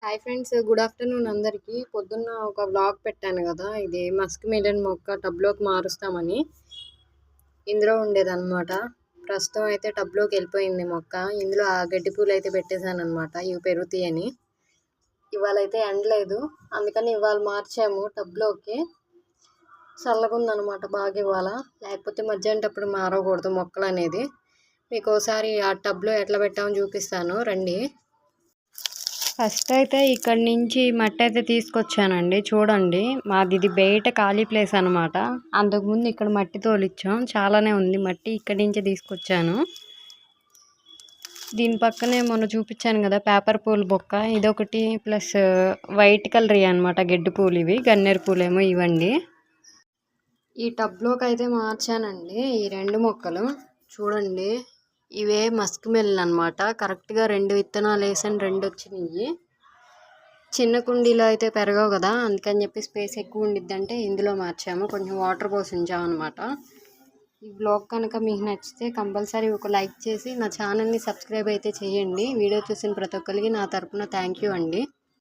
Hi friends, good afternoon అందరికీ. పొద్దున్న ఒక వ్లాగ్ పెట్టాను కదా, ఇది మస్క్ మిలన్ మొక్క టబ్లోకి మారుస్తామని. ఇందులో ఉండేదన్నమాట. ప్రస్తుతం అయితే టబ్లోకి వెళ్ళిపోయింది మొక్క. ఇందులో ఆ గడ్డి పూలు అయితే పెట్టేశాను అనమాట, ఇవి పెరుగుతాయని. ఇవాళ అయితే ఎండలేదు, అందుకని ఇవాళ మార్చాము టబ్లోకి. చల్లగా ఉందన్నమాట బాగా ఇవాళ, లేకపోతే మధ్యాహ్నటప్పుడు మారకూడదు మొక్కలు అనేది. మీకు ఒకసారి ఆ టబ్లో ఎట్లా పెట్టామో చూపిస్తాను రండి. ఫస్ట్ అయితే ఇక్కడి నుంచి మట్టి అయితే తీసుకొచ్చానండి. చూడండి, మాది ఇది బయట ఖాళీ ప్లేస్ అనమాట. అంతకుముందు ఇక్కడ మట్టి తోలిచ్చాం, చాలానే ఉంది మట్టి. ఇక్కడి నుంచే తీసుకొచ్చాను. దీని పక్కనే మొన్న చూపించాను కదా పేపర్ పూల బొక్క, ఇదొకటి. ప్లస్ వైట్ కలర్ అనమాట గడ్డి పూలు, ఇవి గన్నేరు పూలేమో ఇవ్వండి. ఈ టబ్లోకి అయితే మార్చానండి ఈ రెండు మొక్కలు. చూడండి, ఇవే మస్క్ మిలన్ అనమాట. కరెక్ట్గా 2 విత్తనాలు వేసాను, 2 వచ్చినాయి. చిన్న కుండీలో అయితే పెరగవు కదా, అందుకని చెప్పి స్పేస్ ఎక్కువ ఉండిద్దంటే ఇందులో మార్చాము. కొంచెం వాటర్ పోసి ఉంచామన్నమాట. ఈ బ్లాగ్ కనుక మీకు నచ్చితే కంపల్సరీ ఒక లైక్ చేసి నా ఛానల్ని సబ్స్క్రైబ్ అయితే చేయండి. వీడియో చూసిన ప్రతి ఒక్కరికి నా తరపున థ్యాంక్ యూ అండి.